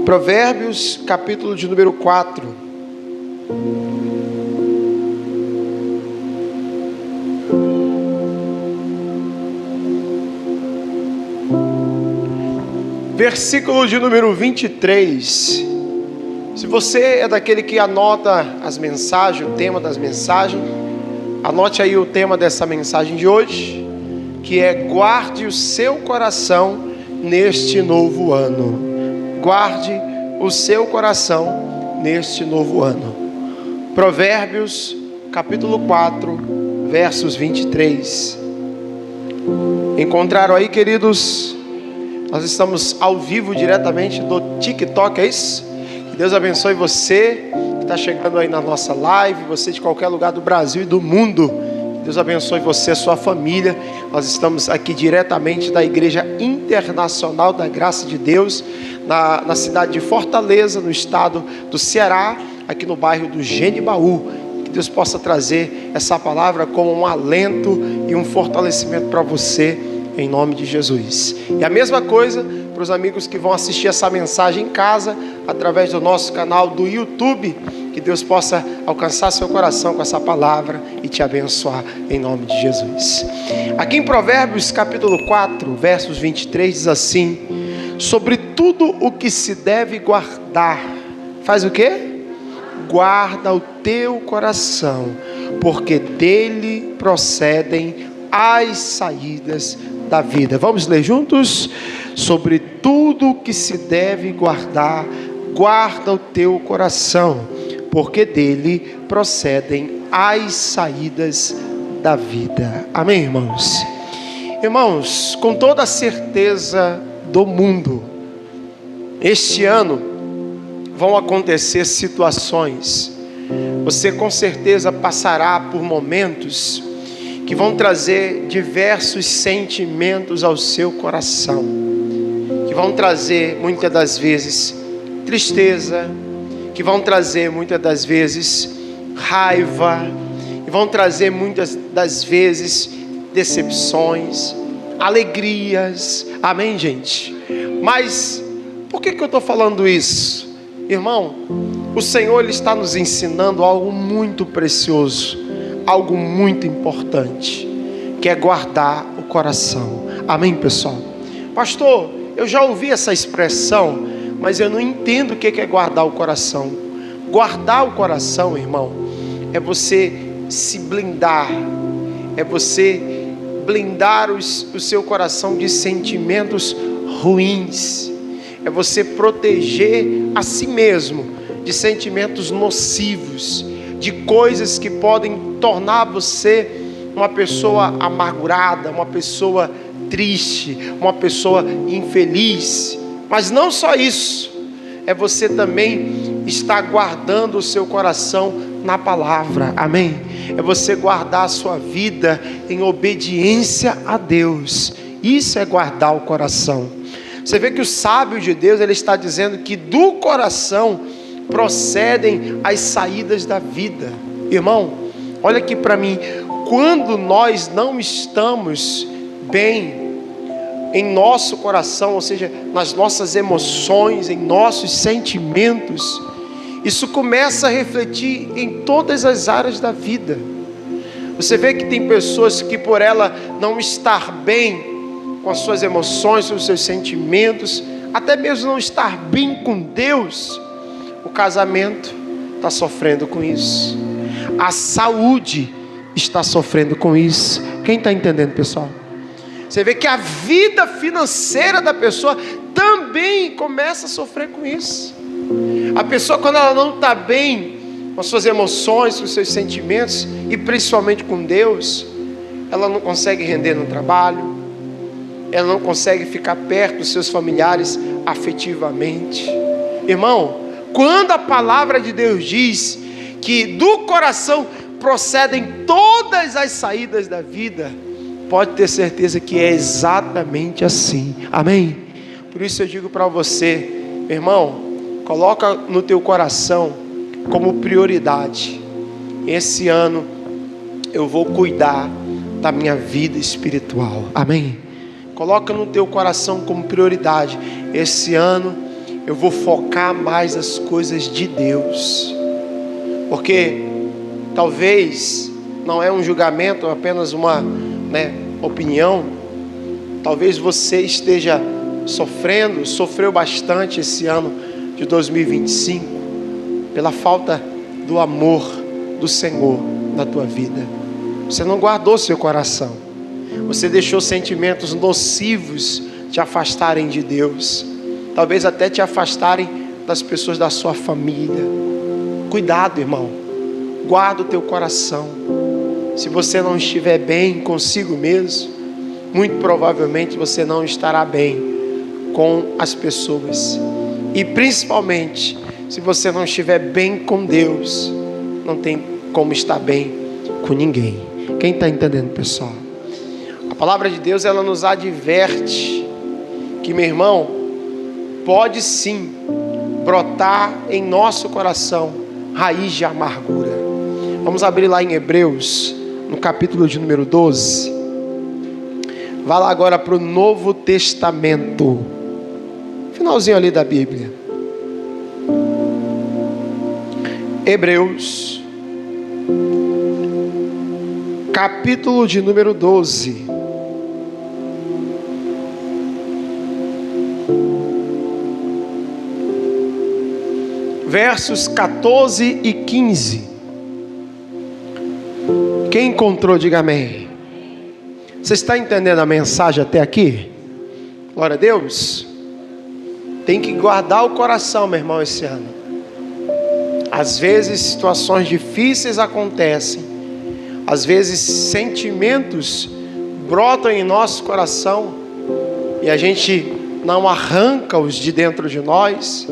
Provérbios, capítulo de número 4. Versículo de número 23. Se você é daquele que anota as mensagens, o tema das mensagens, anote aí o tema dessa mensagem de hoje, que é: guarde o seu coração neste novo ano. Guarde o seu coração neste novo ano. Provérbios, capítulo 4, versos 23. Encontraram aí, queridos? Nós estamos ao vivo diretamente do TikTok, é isso? Que Deus abençoe você que está chegando aí na nossa live, você de qualquer lugar do Brasil e do mundo. Deus abençoe você e a sua família. Nós estamos aqui diretamente da Igreja Internacional da Graça de Deus, na cidade de Fortaleza, no estado do Ceará, aqui no bairro do Genibaú. Que Deus possa trazer essa palavra como um alento e um fortalecimento para você, em nome de Jesus. E a mesma coisa para os amigos que vão assistir essa mensagem em casa, através do nosso canal do YouTube. Que Deus possa alcançar seu coração com essa palavra e te abençoar em nome de Jesus. Aqui em Provérbios capítulo 4, versos 23, diz assim: sobre tudo o que se deve guardar, faz o quê? Guarda o teu coração, porque dele procedem as saídas da vida. Vamos ler juntos? Sobre tudo o que se deve guardar, guarda o teu coração, porque dele procedem as saídas da vida. Amém, irmãos? Irmãos, com toda a certeza do mundo, este ano vão acontecer situações. Você com certeza passará por momentos que vão trazer diversos sentimentos ao seu coração, que vão trazer muitas das vezes tristeza, que vão trazer muitas das vezes raiva, e vão trazer muitas das vezes decepções, alegrias. Amém, gente? Mas por que eu estou falando isso? Irmão, o Senhor ele está nos ensinando algo muito precioso, algo muito importante, que é guardar o coração. Amém, pessoal? Pastor, eu já ouvi essa expressão, mas eu não entendo o que é guardar o coração. Guardar o coração, irmão, é você se blindar, é você blindar o seu coração de sentimentos ruins, é você proteger a si mesmo de sentimentos nocivos, de coisas que podem tornar você uma pessoa amargurada, uma pessoa triste, uma pessoa infeliz. Mas não só isso, é você também estar guardando o seu coração na palavra. Amém? É você guardar a sua vida em obediência a Deus. Isso é guardar o coração. Você vê que o sábio de Deus, ele está dizendo que do coração procedem as saídas da vida. Irmão, olha aqui para mim. Quando nós não estamos bem em nosso coração, ou seja, nas nossas emoções, em nossos sentimentos, isso começa a refletir em todas as áreas da vida. Você vê que tem pessoas que, por ela não estar bem com as suas emoções, com os seus sentimentos, até mesmo não estar bem com Deus, o casamento está sofrendo com isso, a saúde está sofrendo com isso. Quem está entendendo, pessoal? Você vê que a vida financeira da pessoa também começa a sofrer com isso. A pessoa, quando ela não está bem com as suas emoções, com os seus sentimentos, e principalmente com Deus, ela não consegue render no trabalho, ela não consegue ficar perto dos seus familiares afetivamente. Irmão, quando a palavra de Deus diz que do coração procedem todas as saídas da vida, pode ter certeza que é exatamente assim. Amém? Por isso eu digo para você, irmão, coloca no teu coração como prioridade: esse ano eu vou cuidar da minha vida espiritual. Amém? Coloca no teu coração como prioridade: esse ano eu vou focar mais as coisas de Deus. Porque talvez não é um julgamento, é apenas uma opinião. Talvez você esteja sofreu bastante esse ano de 2025 pela falta do amor do Senhor na tua vida. Você não guardou seu coração. Você deixou sentimentos nocivos te afastarem de Deus. Talvez até te afastarem das pessoas da sua família. Cuidado, irmão. Guarda o teu coração. Se você não estiver bem consigo mesmo, muito provavelmente você não estará bem com as pessoas. E principalmente, se você não estiver bem com Deus, não tem como estar bem com ninguém. Quem está entendendo, pessoal? A palavra de Deus, ela nos adverte que, meu irmão, pode sim brotar em nosso coração raiz de amargura. Vamos abrir lá em Hebreus, no capítulo de número 12. Vá lá agora para o Novo Testamento. Finalzinho ali da Bíblia. Hebreus, capítulo de número 12. Versos 14 e 15. Quem encontrou, diga amém. Você está entendendo a mensagem até aqui? Glória a Deus. Tem que guardar o coração, meu irmão, esse ano. Às vezes situações difíceis acontecem. Às vezes sentimentos brotam em nosso coração e a gente não arranca-os de dentro de nós.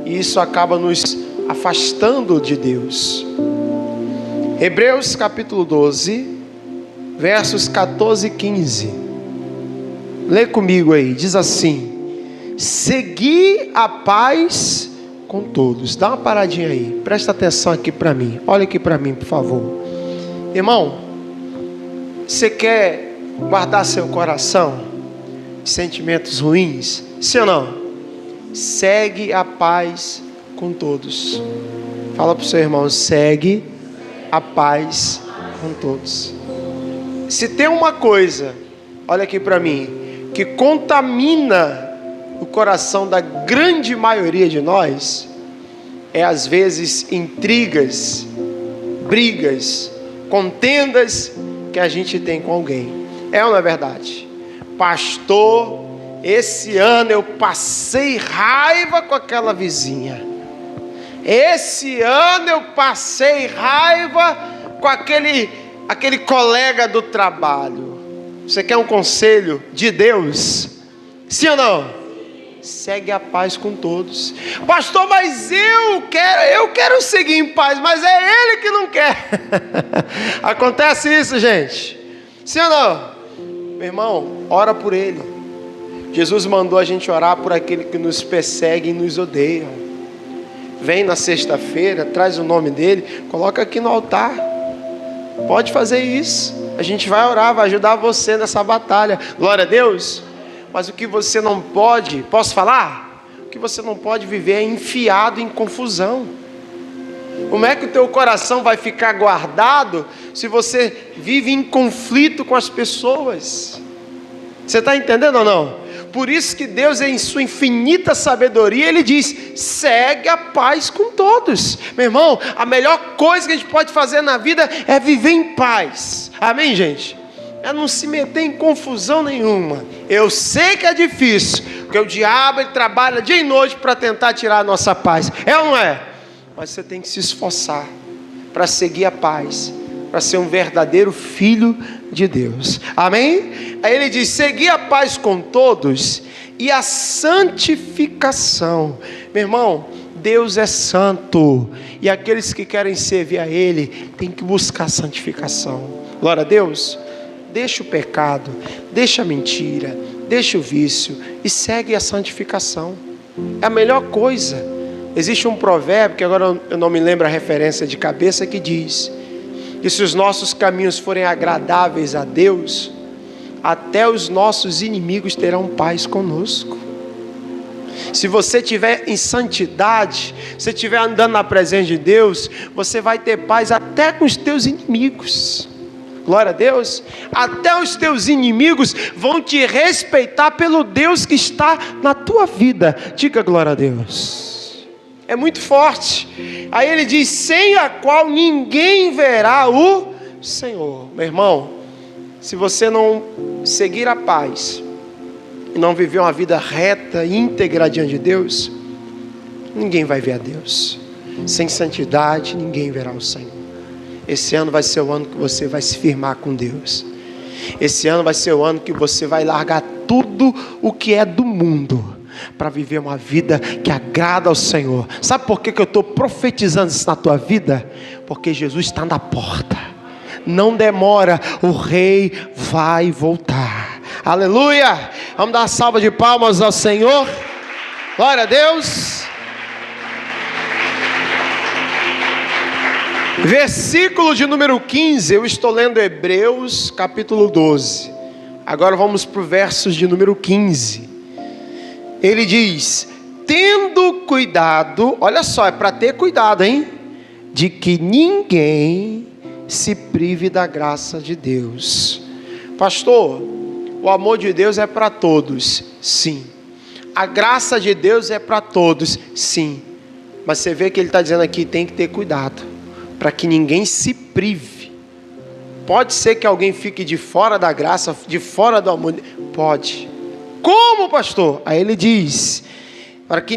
E isso acaba nos afastando de Deus. Hebreus capítulo 12, versos 14 e 15. Lê comigo aí, diz assim: segui a paz com todos. Dá uma paradinha aí, presta atenção aqui para mim. Olha aqui para mim, por favor. Irmão, você quer guardar seu coração de sentimentos ruins? Sim ou não? Segue a paz com todos. Fala para o seu irmão: segue a paz com todos. Se tem uma coisa, olha aqui para mim, que contamina o coração da grande maioria de nós, é às vezes intrigas, brigas, contendas que a gente tem com alguém. É ou não é verdade? Pastor, esse ano eu passei raiva com aquela vizinha. Esse ano eu passei raiva com aquele colega do trabalho. Você quer um conselho de Deus? Sim ou não? Segue a paz com todos. Pastor, mas eu quero seguir em paz, mas é ele que não quer. Acontece isso, gente? Sim ou não? Meu irmão, ora por ele. Jesus mandou a gente orar por aquele que nos persegue e nos odeia. Vem na sexta-feira, traz o nome dele, coloca aqui no altar. Pode fazer isso. A gente vai orar, vai ajudar você nessa batalha. Glória a Deus. Mas o que você não pode, posso falar? O que você não pode viver é enfiado em confusão. Como é que o teu coração vai ficar guardado se você vive em conflito com as pessoas? Você está entendendo ou não? Por isso que Deus, em sua infinita sabedoria, Ele diz: segue a paz com todos. Meu irmão, a melhor coisa que a gente pode fazer na vida é viver em paz. Amém, gente? É não se meter em confusão nenhuma. Eu sei que é difícil, porque o diabo ele trabalha dia e noite para tentar tirar a nossa paz. É ou não é? Mas você tem que se esforçar para seguir a paz, para ser um verdadeiro filho de Deus. Amém? Aí ele diz: segui a paz com todos e a santificação. Meu irmão, Deus é santo, e aqueles que querem servir a Ele têm que buscar santificação. Glória a Deus. Deixa o pecado, deixa a mentira, deixa o vício e segue a santificação. É a melhor coisa. Existe um provérbio, que agora eu não me lembro a referência de cabeça, que diz que se os nossos caminhos forem agradáveis a Deus, até os nossos inimigos terão paz conosco. Se você estiver em santidade, se estiver andando na presença de Deus, você vai ter paz até com os teus inimigos. Glória a Deus. Até os teus inimigos vão te respeitar pelo Deus que está na tua vida. Diga glória a Deus. É muito forte. Aí ele diz: sem a qual ninguém verá o Senhor. Meu irmão, se você não seguir a paz e não viver uma vida reta, íntegra diante de Deus, ninguém vai ver a Deus. Sem santidade, ninguém verá o Senhor. Esse ano vai ser o ano que você vai se firmar com Deus. Esse ano vai ser o ano que você vai largar tudo o que é do mundo para viver uma vida que agrada ao Senhor. Sabe por que eu estou profetizando isso na tua vida? Porque Jesus está na porta. Não demora, o rei vai voltar. Aleluia! Vamos dar uma salva de palmas ao Senhor. Glória a Deus. Versículo de número 15, eu estou lendo Hebreus capítulo 12. Agora vamos para o verso de número 15. Ele diz: tendo cuidado, olha só, é para ter cuidado, hein? De que ninguém se prive da graça de Deus. Pastor, o amor de Deus é para todos, sim. A graça de Deus é para todos, sim. Mas você vê que ele está dizendo aqui, tem que ter cuidado, para que ninguém se prive. Pode ser que alguém fique de fora da graça, de fora do amor. Pode. Como, pastor? Aí ele diz, para que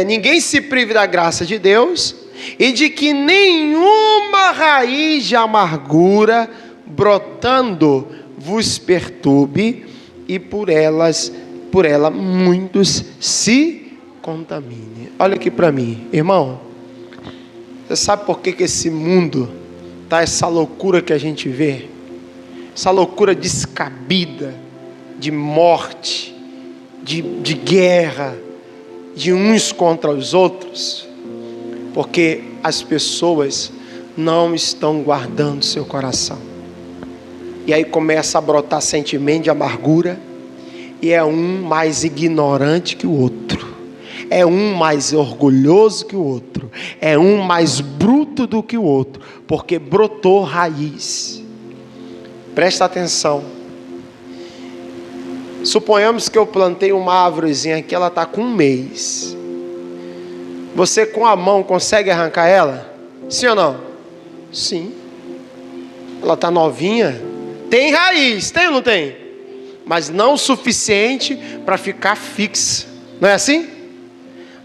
ninguém se prive da graça de Deus, e de que nenhuma raiz de amargura brotando vos perturbe, e por ela muitos se contaminem. Olha aqui para mim, irmão. Você sabe por que esse mundo está essa loucura que a gente vê? Essa loucura descabida, de morte, de guerra, de uns contra os outros? Porque as pessoas não estão guardando seu coração. E aí começa a brotar sentimento de amargura, e é um mais ignorante que o outro. É um mais orgulhoso que o outro. É um mais bruto do que o outro. Porque brotou raiz. Presta atenção. Suponhamos que eu plantei uma árvorezinha aqui, ela está com 1 mês. Você com a mão consegue arrancar ela? Sim ou não? Sim. Ela está novinha. Tem raiz, tem ou não tem? Mas não o suficiente para ficar fixa. Não é assim?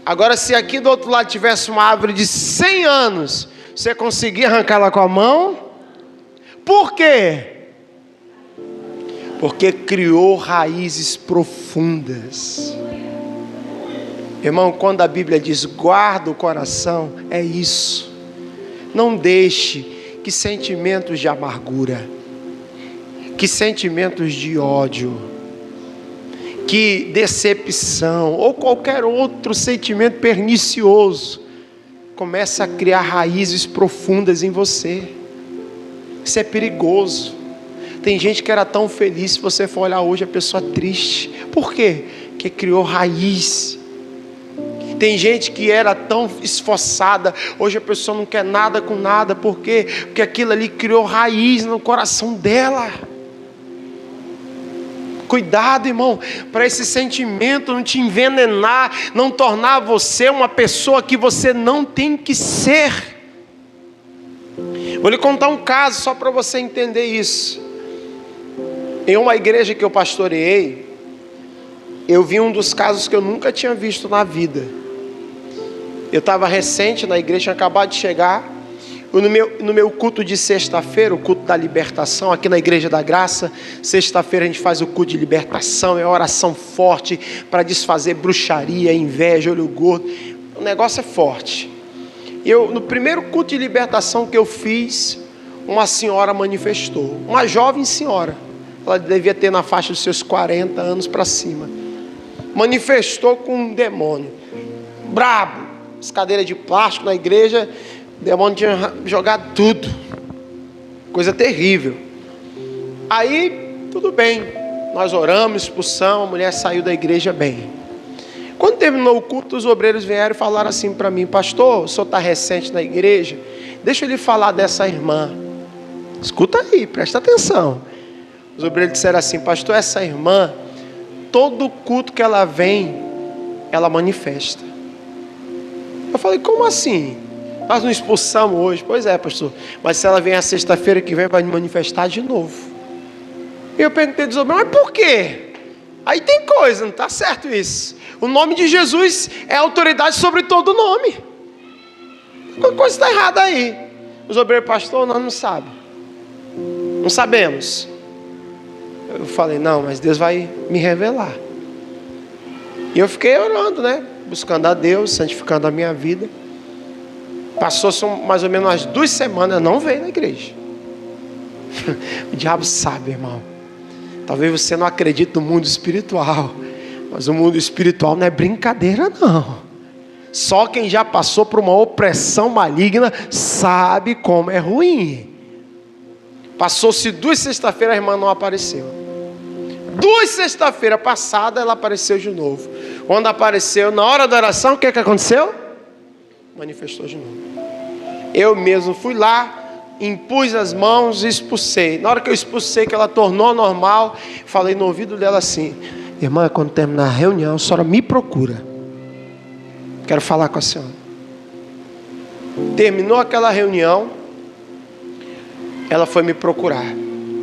Agora, se aqui do outro lado tivesse uma árvore de 100 anos, você conseguia arrancá-la com a mão? Por quê? Porque criou raízes profundas. Irmão, quando a Bíblia diz guarda o coração, é isso. Não deixe que sentimentos de amargura, que sentimentos de ódio, que decepção ou qualquer outro sentimento pernicioso começa a criar raízes profundas em você. Isso é perigoso. Tem gente que era tão feliz, se você for olhar hoje, a pessoa triste. Por quê? Porque criou raiz. Tem gente que era tão esforçada, hoje a pessoa não quer nada com nada. Por quê? Porque aquilo ali criou raiz no coração dela. Cuidado, irmão, para esse sentimento não te envenenar, não tornar você uma pessoa que você não tem que ser. Vou lhe contar um caso só para você entender isso. Em uma igreja que eu pastoreei, eu vi um dos casos que eu nunca tinha visto na vida. Eu estava recente na igreja, tinha acabado de chegar. No meu culto de sexta-feira, o culto da libertação, aqui na Igreja da Graça, sexta-feira a gente faz o culto de libertação, é uma oração forte para desfazer bruxaria, inveja, olho gordo. O negócio é forte. No primeiro culto de libertação que eu fiz, uma senhora manifestou, uma jovem senhora, ela devia ter na faixa dos seus 40 anos para cima, manifestou com um demônio, brabo, as cadeiras de plástico na igreja. O demônio tinha jogado tudo. Coisa terrível. Aí, tudo bem. Nós oramos, expulsão, a mulher saiu da igreja bem. Quando terminou o culto, os obreiros vieram e falaram assim para mim: pastor, o senhor está recente na igreja, deixa eu lhe falar dessa irmã. Escuta aí, presta atenção. Os obreiros disseram assim: pastor, essa irmã, todo culto que ela vem, ela manifesta. Eu falei: como assim? Nós não expulsamos hoje. Pois é, pastor, mas se ela vem a sexta-feira que vem, vai manifestar de novo. E eu perguntei dos obreiros: mas por quê? Aí tem coisa, não está certo isso. O nome de Jesus é autoridade sobre todo nome. Alguma coisa está errada aí. Os obreiros: pastor, nós não sabemos. Não sabemos. Eu falei: não, mas Deus vai me revelar. E eu fiquei orando, né? Buscando a Deus, santificando a minha vida. Passou mais ou menos umas 2 semanas, não veio na igreja. O diabo sabe, irmão. Talvez você não acredite no mundo espiritual, mas o mundo espiritual não é brincadeira, não. Só quem já passou por uma opressão maligna sabe como é ruim. Passou-se 2 sexta-feiras, a irmã não apareceu. 2 sexta-feiras passadas, ela apareceu de novo. Quando apareceu, na hora da oração, o que aconteceu? Manifestou de novo. Eu mesmo fui lá, impus as mãos e expulsei. Na hora que eu expulsei, que ela tornou normal, falei no ouvido dela assim: irmã, quando terminar a reunião, a senhora me procura. Quero falar com a senhora. Terminou aquela reunião, ela foi me procurar,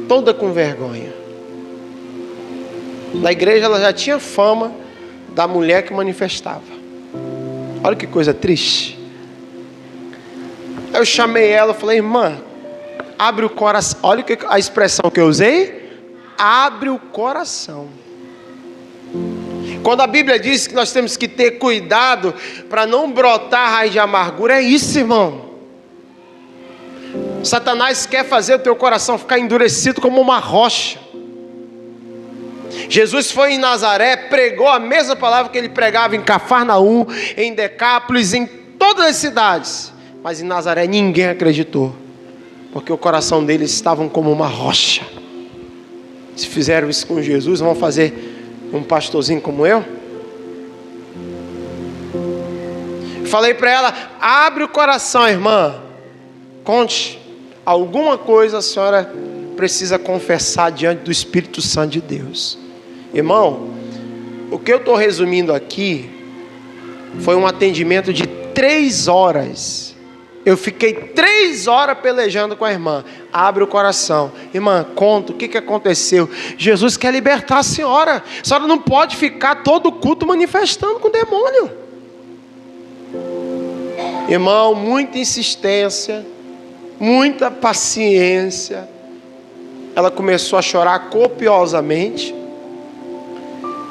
toda com vergonha. Na igreja ela já tinha fama da mulher que manifestava. Olha que coisa triste. Eu chamei ela, falei: irmã, abre o coração. Olha a expressão que eu usei: abre o coração. Quando a Bíblia diz que nós temos que ter cuidado para não brotar raiz de amargura, é isso, irmão. Satanás quer fazer o teu coração ficar endurecido como uma rocha. Jesus foi em Nazaré, pregou a mesma palavra que ele pregava em Cafarnaum, em Decápolis, em todas as cidades. Mas em Nazaré ninguém acreditou, porque o coração deles estava como uma rocha. Se fizeram isso com Jesus, vão fazer um pastorzinho como eu? Falei para ela: abre o coração, irmã. Conte, alguma coisa a senhora precisa confessar diante do Espírito Santo de Deus. Irmão, o que eu estou resumindo aqui foi um atendimento de 3 horas. Eu fiquei 3 horas pelejando com a irmã. Abre o coração. Irmã, conta o que aconteceu. Jesus quer libertar a senhora. A senhora não pode ficar todo o culto manifestando com o demônio. Irmão, muita insistência, muita paciência. Ela começou a chorar copiosamente.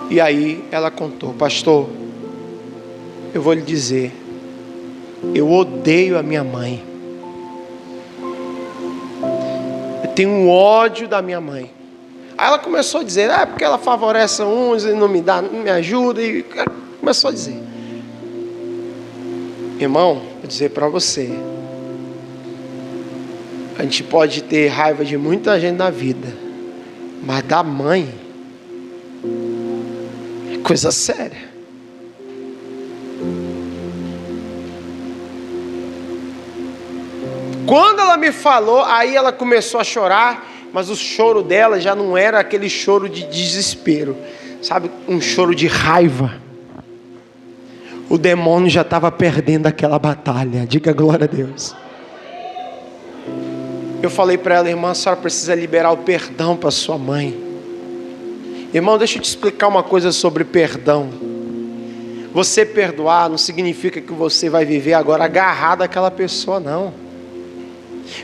E aí ela contou: pastor, eu vou lhe dizer, eu odeio a minha mãe. Eu tenho um ódio da minha mãe. Aí ela começou a dizer: porque ela favorece uns e não me dá, não me ajuda. E começou a dizer. Irmão, vou dizer para você, a gente pode ter raiva de muita gente na vida, mas da mãe é coisa séria. Quando ela me falou, aí ela começou a chorar, mas o choro dela já não era aquele choro de desespero, sabe, um choro de raiva. O demônio já estava perdendo aquela batalha. Diga glória a Deus. Eu falei para ela: irmã, a senhora precisa liberar o perdão para sua mãe. Irmão, deixa eu te explicar uma coisa sobre perdão. Você perdoar não significa que você vai viver agora agarrado àquela pessoa, não.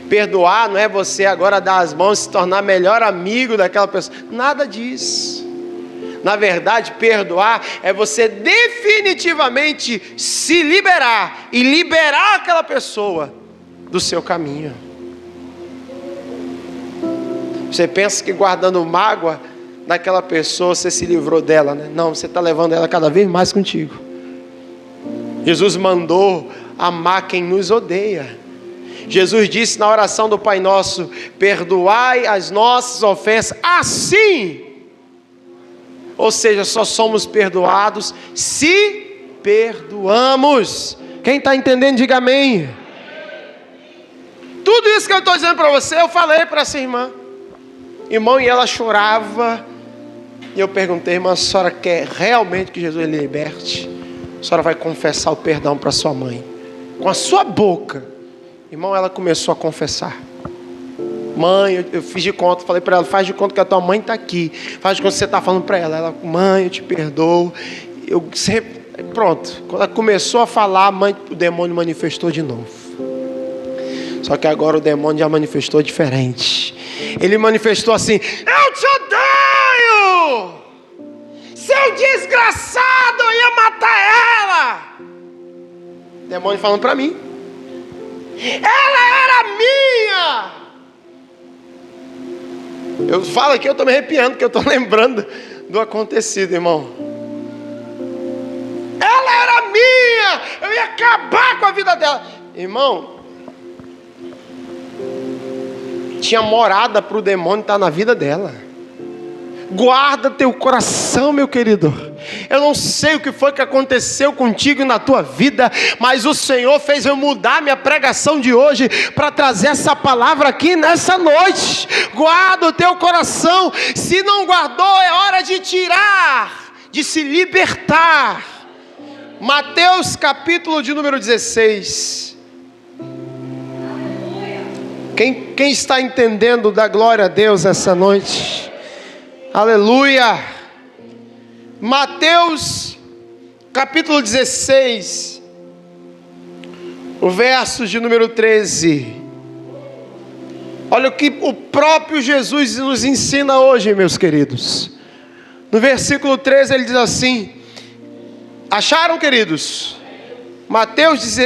Perdoar não é você agora dar as mãos e se tornar melhor amigo daquela pessoa. Nada disso. Na verdade, perdoar é você definitivamente se liberar e liberar aquela pessoa do seu caminho. Você pensa que guardando mágoa daquela pessoa você se livrou dela, né? Não, você está levando ela cada vez mais contigo. Jesus mandou amar quem nos odeia. Jesus disse na oração do Pai Nosso: perdoai as nossas ofensas, assim. Ou seja, só somos perdoados se perdoamos. Quem está entendendo, diga amém. Tudo isso que eu estou dizendo para você, eu falei para essa irmã. Irmão, e ela chorava. E eu perguntei, irmã, a senhora quer realmente que Jesus lhe liberte? A senhora vai confessar o perdão para sua mãe. Com a sua boca. Irmão, ela começou a confessar. Mãe, eu fiz de conta, falei para ela, faz de conta que a tua mãe está aqui. Faz de conta que você está falando para ela. Ela, mãe, eu te perdoo. Eu sempre... Pronto, quando ela começou a falar, o demônio manifestou de novo. Só que agora o demônio já manifestou diferente. Ele manifestou assim: eu te odeio! Seu desgraçado, eu ia matar ela! O demônio falando para mim. Ela era minha! Eu falo aqui, eu estou me arrepiando, porque eu estou lembrando do acontecido, irmão. Ela era minha, eu ia acabar com a vida dela. Irmão, tinha morada para o demônio estar na vida dela. Guarda teu coração, meu querido. Eu não sei o que foi que aconteceu contigo e na tua vida, mas o Senhor fez eu mudar minha pregação de hoje para trazer essa palavra aqui nessa noite. Guarda o teu coração. Se não guardou, é hora de tirar, de se libertar. Mateus capítulo de número 16. Quem está entendendo da glória a Deus essa noite? Aleluia. Mateus capítulo 16, o verso de número 13. Olha o que o próprio Jesus nos ensina hoje, meus queridos. No versículo 13 ele diz assim: acharam, queridos? Mateus,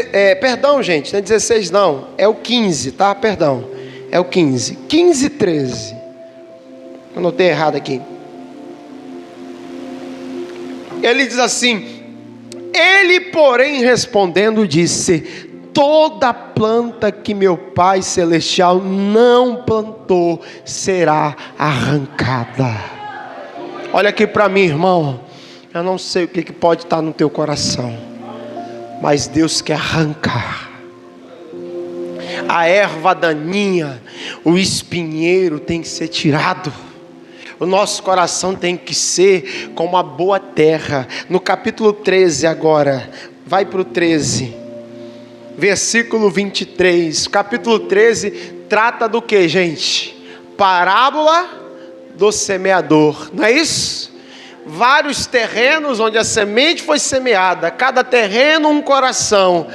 perdão, gente, não é 16 não, é o 15, tá? Perdão, é o 15, 15, 13. Anotei errado aqui. Ele diz assim: ele, porém, respondendo, disse: toda planta que meu Pai Celestial não plantou será arrancada. Olha aqui para mim, irmão. Eu não sei o que pode estar no teu coração, mas Deus quer arrancar. A erva daninha, o espinheiro tem que ser tirado. O nosso coração tem que ser como uma boa terra. No capítulo 13 agora, vai para o 13, versículo 23. Capítulo 13 trata do que, gente? Parábola do semeador, não é isso? Vários terrenos onde a semente foi semeada, cada terreno um coração,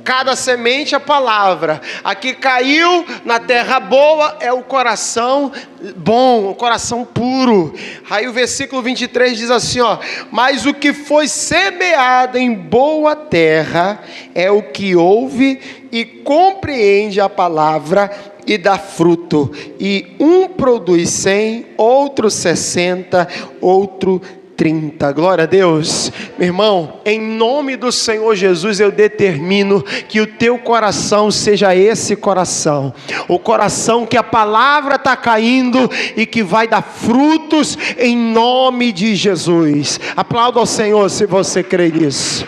cada semente a palavra. Aqui caiu na terra boa, é o coração bom, o coração puro. Aí o versículo 23 diz assim, ó: mas o que foi semeado em boa terra é o que ouve e compreende a palavra e dá fruto, e um produz 100, outro 60, outro 30. Glória a Deus. Meu irmão, em nome do Senhor Jesus, eu determino que o teu coração seja esse coração, o coração que a palavra está caindo e que vai dar frutos em nome de Jesus. Aplauda ao Senhor se você crê nisso.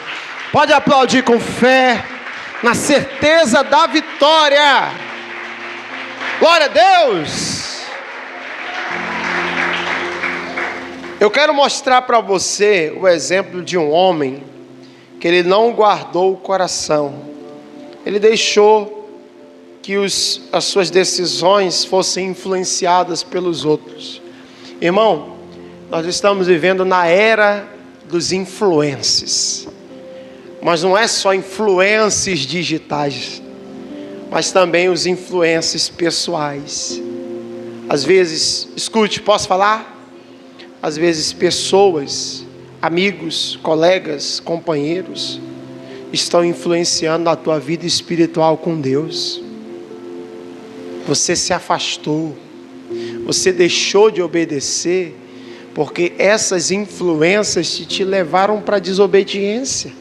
Pode aplaudir com fé, na certeza da vitória. Glória a Deus. Eu quero mostrar para você o exemplo de um homem que ele não guardou o coração. Ele deixou que as suas decisões fossem influenciadas pelos outros. Irmão, nós estamos vivendo na era dos influencers. Mas não é só influências digitais, mas também os influências pessoais. Às vezes, escute, posso falar? Às vezes pessoas, amigos, colegas, companheiros, estão influenciando a tua vida espiritual com Deus. Você se afastou, você deixou de obedecer, porque essas influências te levaram para a desobediência.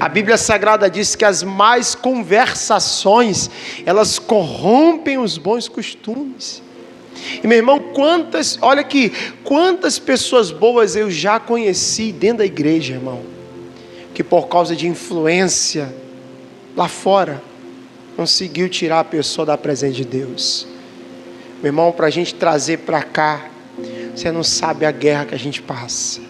A Bíblia Sagrada diz que as más conversações, elas corrompem os bons costumes. E meu irmão, olha aqui, quantas pessoas boas eu já conheci dentro da igreja, irmão, que por causa de influência lá fora, conseguiu tirar a pessoa da presença de Deus. Meu irmão, para a gente trazer para cá, você não sabe a guerra que a gente passa.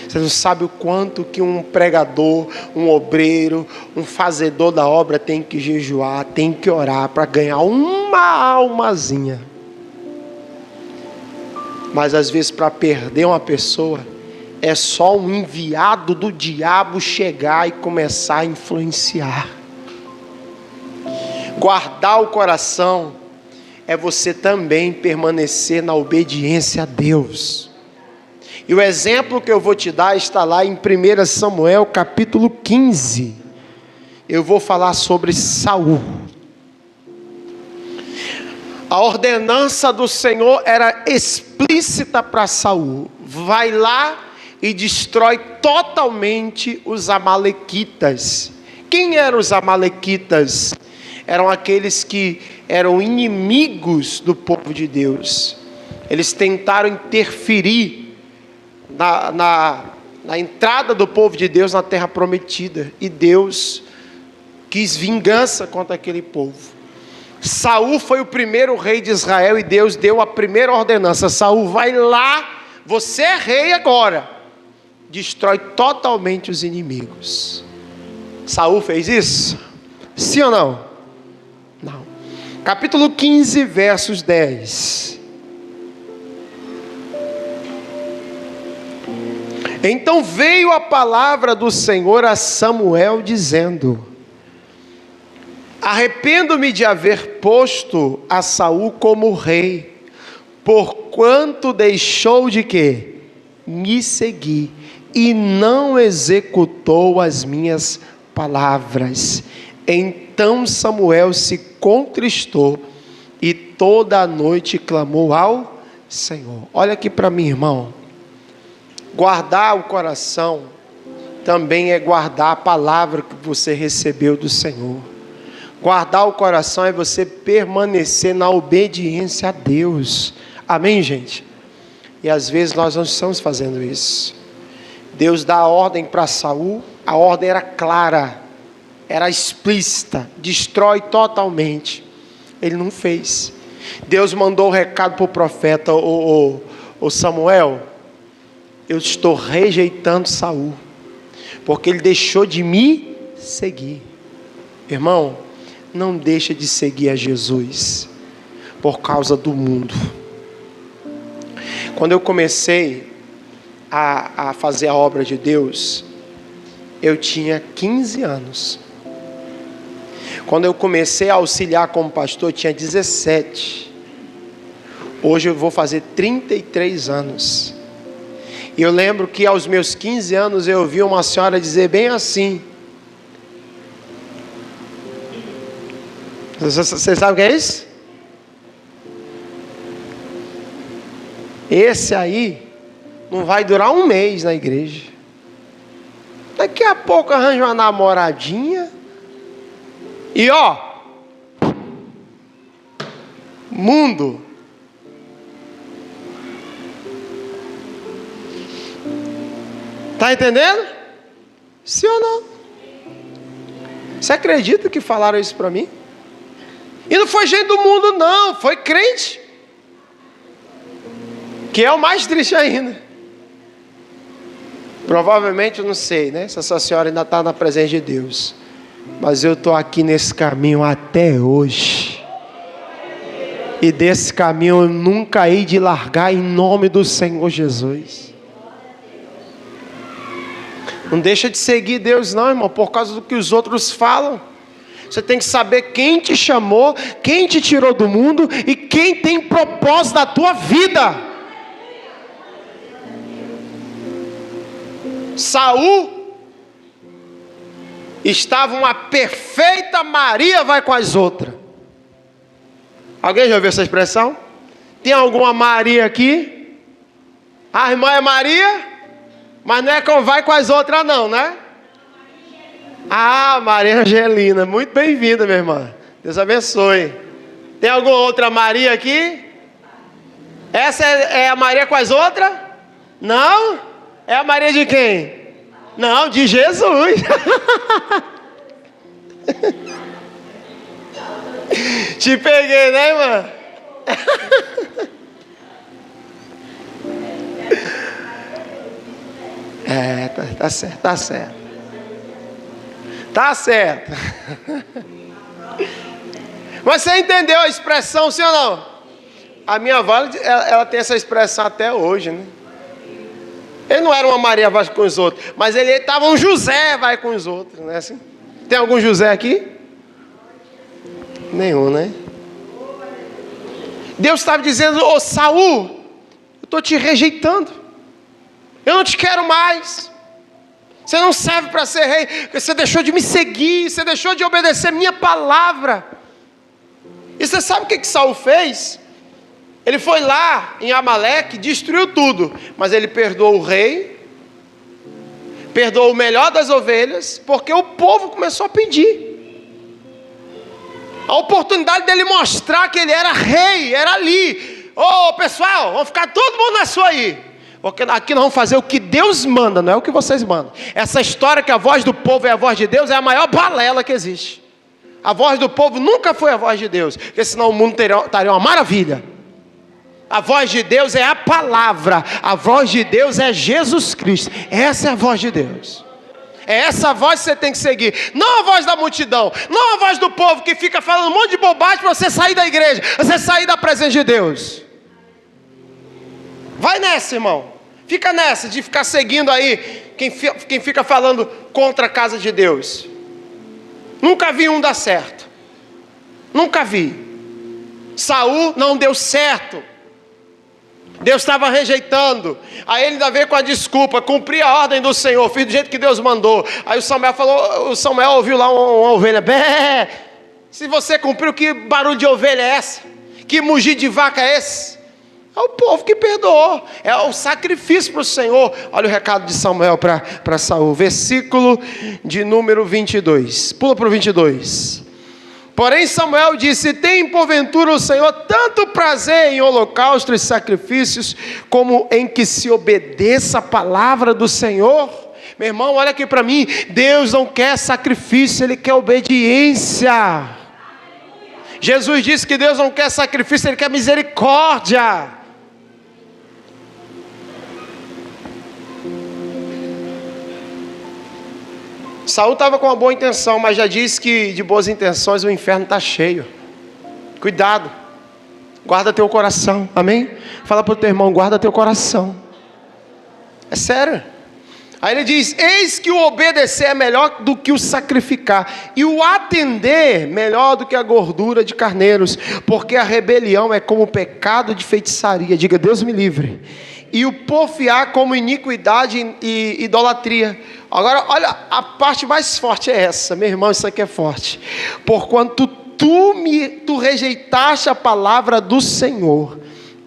Você não sabe o quanto que um pregador, um obreiro, um fazedor da obra tem que jejuar, tem que orar para ganhar uma almazinha. Mas às vezes para perder uma pessoa, é só um enviado do diabo chegar e começar a influenciar. Guardar o coração é você também permanecer na obediência a Deus. E o exemplo que eu vou te dar está lá em 1 Samuel capítulo 15. Eu vou falar sobre Saul. A ordenança do Senhor era explícita para Saul: vai lá e destrói totalmente os amalequitas. Quem eram os amalequitas? Eram aqueles que eram inimigos do povo de Deus. Eles tentaram interferir na entrada do povo de Deus na terra prometida, e Deus quis vingança contra aquele povo. Saul foi o primeiro rei de Israel, e Deus deu a primeira ordenança: Saul, vai lá, você é rei agora, destrói totalmente os inimigos. Saul fez isso? Sim ou não? Não. Capítulo 15, versos 10. Então veio a palavra do Senhor a Samuel dizendo: arrependo-me de haver posto a Saul como rei, porquanto deixou de quê? Me seguir, e não executou as minhas palavras. Então Samuel se contristou e toda a noite clamou ao Senhor. Olha aqui para mim, irmão. Guardar o coração também é guardar a palavra que você recebeu do Senhor. Guardar o coração é você permanecer na obediência a Deus. Amém, gente? E às vezes nós não estamos fazendo isso. Deus dá a ordem para Saul, a ordem era clara, era explícita: destrói totalmente. Ele não fez. Deus mandou o recado para o profeta: ô Samuel, eu estou rejeitando Saul, porque ele deixou de me seguir. Irmão, não deixa de seguir a Jesus por causa do mundo. Quando eu comecei a fazer a obra de Deus, eu tinha 15 anos. Quando eu comecei a auxiliar como pastor, eu tinha 17. Hoje eu vou fazer 33 anos. E eu lembro que aos meus 15 anos eu ouvi uma senhora dizer bem assim: você sabe o que é isso? Esse aí não vai durar um mês na igreja. Daqui a pouco arranja uma namoradinha. E mundo. Está entendendo? Sim ou não? Você acredita que falaram isso para mim? E não foi gente do mundo não, foi crente. Que é o mais triste ainda. Provavelmente, eu não sei, né? Se essa senhora ainda está na presença de Deus. Mas eu estou aqui nesse caminho até hoje. E desse caminho eu nunca hei de largar, em nome do Senhor Jesus. Não deixa de seguir Deus não, irmão, por causa do que os outros falam. Você tem que saber quem te chamou, quem te tirou do mundo e quem tem propósito na tua vida. Saul estava uma perfeita Maria vai com as outras. Alguém já ouviu essa expressão? Tem alguma Maria aqui? A irmã é Maria? Mas não é como vai com as outras não, né? Ah, Maria Angelina, muito bem-vinda, minha irmã. Deus abençoe. Tem alguma outra Maria aqui? Essa é a Maria com as outras? Não. É a Maria de quem? Não, de Jesus. Te peguei, né, irmã? Tá certo, tá certo. Tá certo. Mas você entendeu a expressão, sim ou não? A minha avó, ela tem essa expressão até hoje, né? Ele não era uma Maria vai com os outros, mas ele estava um José vai com os outros, né? Assim? Tem algum José aqui? Nenhum, né? Deus estava dizendo: ô Saul, eu estou te rejeitando, eu não te quero mais, você não serve para ser rei, porque você deixou de me seguir, você deixou de obedecer minha palavra. E você sabe o que Saul fez? Ele foi lá em Amaleque, destruiu tudo, mas ele perdoou o rei, perdoou o melhor das ovelhas, porque o povo começou a pedir. A oportunidade dele mostrar que ele era rei, era ali. Ô pessoal, vamos ficar todo mundo na sua aí. Porque aqui nós vamos fazer o que Deus manda, não é o que vocês mandam. Essa história que a voz do povo é a voz de Deus é a maior balela que existe. A voz do povo nunca foi a voz de Deus, porque senão o mundo estaria uma maravilha. A voz de Deus é a palavra, a voz de Deus é Jesus Cristo. Essa é a voz de Deus. É essa voz que você tem que seguir, não a voz da multidão, não a voz do povo que fica falando um monte de bobagem para você sair da igreja, você sair da presença de Deus. Vai nessa, irmão. Fica nessa de ficar seguindo aí quem fica falando contra a casa de Deus. Nunca vi um dar certo. Nunca vi. Saul não deu certo. Deus estava rejeitando. Aí ele ainda veio com a desculpa: cumpri a ordem do Senhor, fiz do jeito que Deus mandou. Aí o Samuel ouviu lá uma ovelha. Bé! Se você cumpriu, que barulho de ovelha é essa? Que mugir de vaca é esse? É o povo que perdoou. É o sacrifício para o Senhor. Olha o recado de Samuel para Saul. Versículo de número 22. Pula para o 22. Porém Samuel disse: tem porventura o Senhor tanto prazer em holocaustos e sacrifícios, como em que se obedeça a palavra do Senhor? Meu irmão, olha aqui para mim. Deus não quer sacrifício, Ele quer obediência. Jesus disse que Deus não quer sacrifício, Ele quer misericórdia. Saul estava com uma boa intenção, mas já disse que de boas intenções o inferno está cheio. Cuidado, guarda teu coração, amém? Fala para o teu irmão: guarda teu coração. É sério. Aí ele diz: eis que o obedecer é melhor do que o sacrificar, e o atender melhor do que a gordura de carneiros, porque a rebelião é como o pecado de feitiçaria, diga Deus me livre, e o porfiar como iniquidade e idolatria. Agora olha, a parte mais forte é essa, meu irmão, isso aqui é forte. Porquanto tu rejeitaste a palavra do Senhor,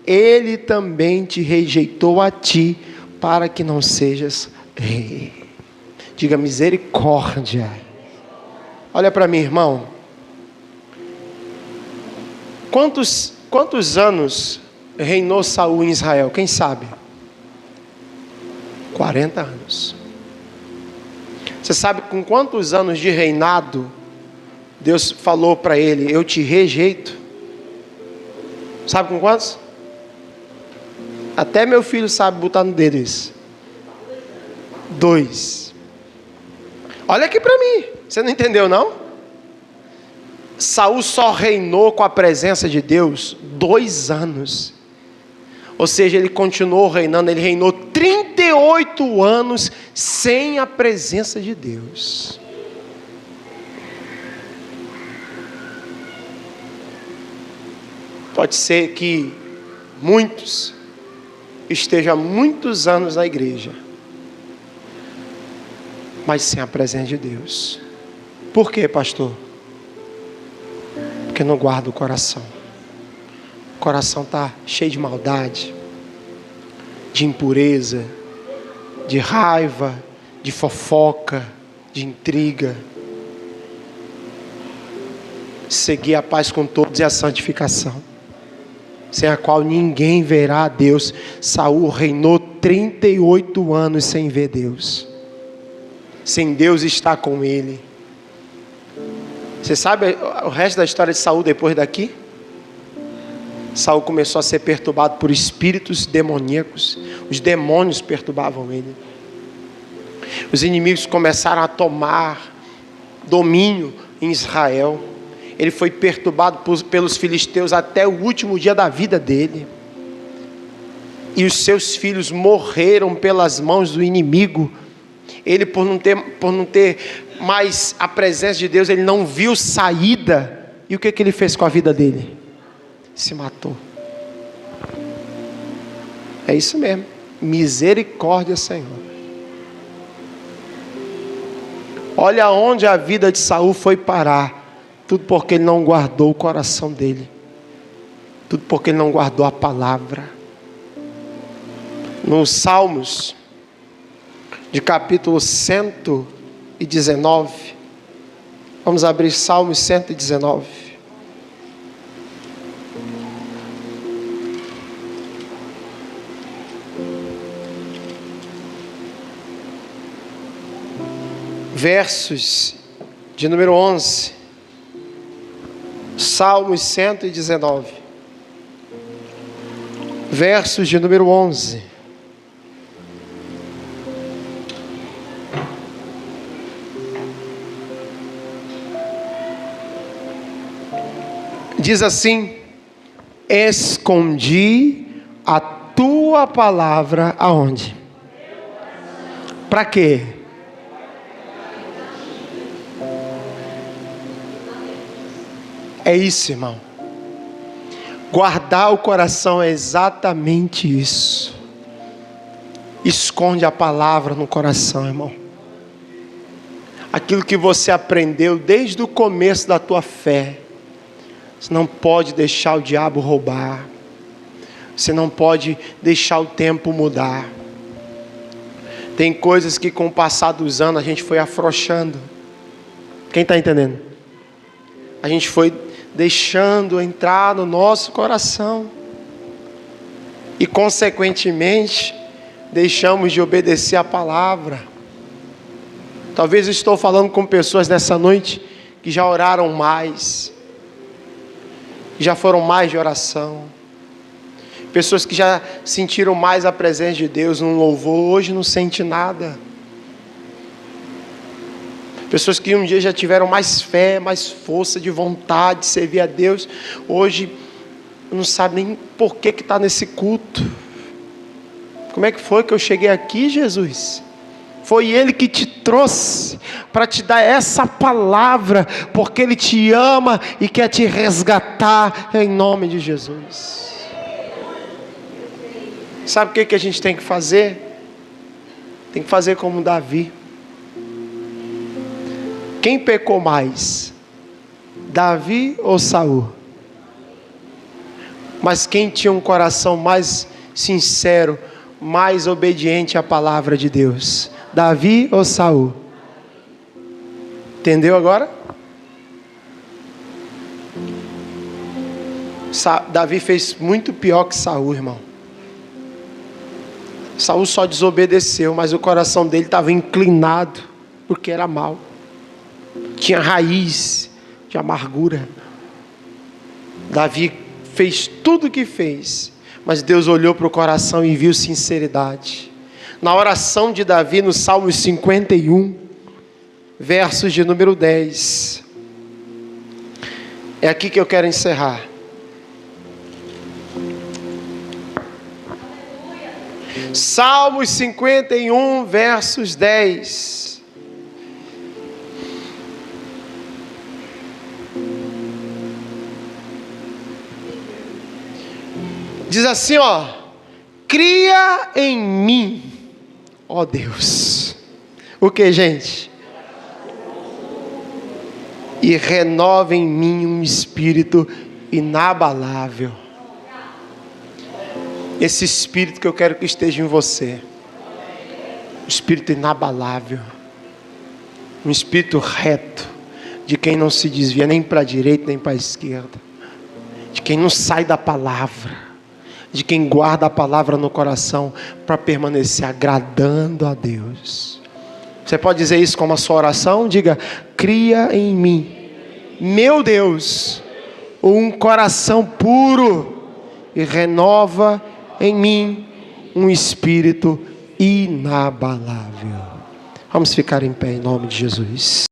Ele também te rejeitou a ti, para que não sejas rei. Diga misericórdia. Olha para mim, irmão. Quantos anos reinou Saul em Israel? Quem sabe? 40 anos. Você sabe com quantos anos de reinado Deus falou para ele: eu te rejeito? Sabe com quantos? Até meu filho sabe botar no dedo isso. 2. Olha aqui para mim. Você não entendeu não? Saul só reinou com a presença de Deus 2 anos. Ou seja, ele continuou reinando. Ele reinou 38 anos sem a presença de Deus. Pode ser que muitos estejam há muitos anos na igreja, mas sem a presença de Deus. Por quê, pastor? Porque não guarda o coração. O coração está cheio de maldade, de impureza, de raiva, de fofoca, de intriga. Seguir a paz com todos e a santificação. sem a qual ninguém verá a Deus. Saul reinou 38 anos sem ver Deus, sem Deus estar com ele. Você sabe o resto da história de Saul depois daqui? Saul começou a ser perturbado por espíritos demoníacos. Os demônios perturbavam ele. Os inimigos começaram a tomar domínio em Israel. Ele foi perturbado pelos filisteus até o último dia da vida dele. E os seus filhos morreram pelas mãos do inimigo. Ele, por não ter mais a presença de Deus, ele não viu saída. E o que ele fez com a vida dele? Se matou. É isso mesmo. Misericórdia, Senhor. Olha onde a vida de Saul foi parar. Tudo porque ele não guardou o coração dele. Tudo porque ele não guardou a palavra. Nos Salmos, de capítulo 119. Vamos abrir Salmos 119. Versos de número 11. Salmos 119. Versos de número 11. Diz assim: escondi a tua palavra aonde? Para quê? É isso, irmão. Guardar o coração é exatamente isso. Esconde a palavra no coração, irmão. Aquilo que você aprendeu desde o começo da tua fé. Você não pode deixar o diabo roubar. Você não pode deixar o tempo mudar. Tem coisas que com o passar dos anos a gente foi afrouxando. Quem está entendendo? A gente foi deixando entrar no nosso coração. E consequentemente, deixamos de obedecer a palavra. Talvez eu estou falando com pessoas nessa noite que já oraram mais. Que já foram mais de oração. Pessoas que já sentiram mais a presença de Deus no louvor, hoje não sente nada. Pessoas que um dia já tiveram mais fé, mais força de vontade de servir a Deus, hoje não sabem nem por que está nesse culto. Como é que foi que eu cheguei aqui, Jesus? Foi Ele que te trouxe para te dar essa palavra, porque Ele te ama e quer te resgatar em nome de Jesus. Sabe o que a gente tem que fazer? Tem que fazer como Davi. Quem pecou mais? Davi ou Saul? Mas quem tinha um coração mais sincero, mais obediente à palavra de Deus? Davi ou Saul? Entendeu agora? Davi fez muito pior que Saul, irmão. Saul só desobedeceu, mas o coração dele estava inclinado, porque era mau. Tinha raiz de amargura. Davi fez tudo o que fez, mas Deus olhou para o coração e viu sinceridade. Na oração de Davi, no Salmo 51, versos de número 10. É aqui que eu quero encerrar. Salmos 51, versos 10. Diz assim, ó: cria em mim, ó Deus, o que, gente? E renova em mim um espírito inabalável. Esse espírito que eu quero que esteja em você, um espírito inabalável, um espírito reto, de quem não se desvia nem para a direita nem para a esquerda, de quem não sai da palavra, de quem guarda a palavra no coração para permanecer agradando a Deus. Você pode dizer isso como a sua oração? Diga: cria em mim, meu Deus, um coração puro e renova em mim um espírito inabalável. Vamos ficar em pé em nome de Jesus.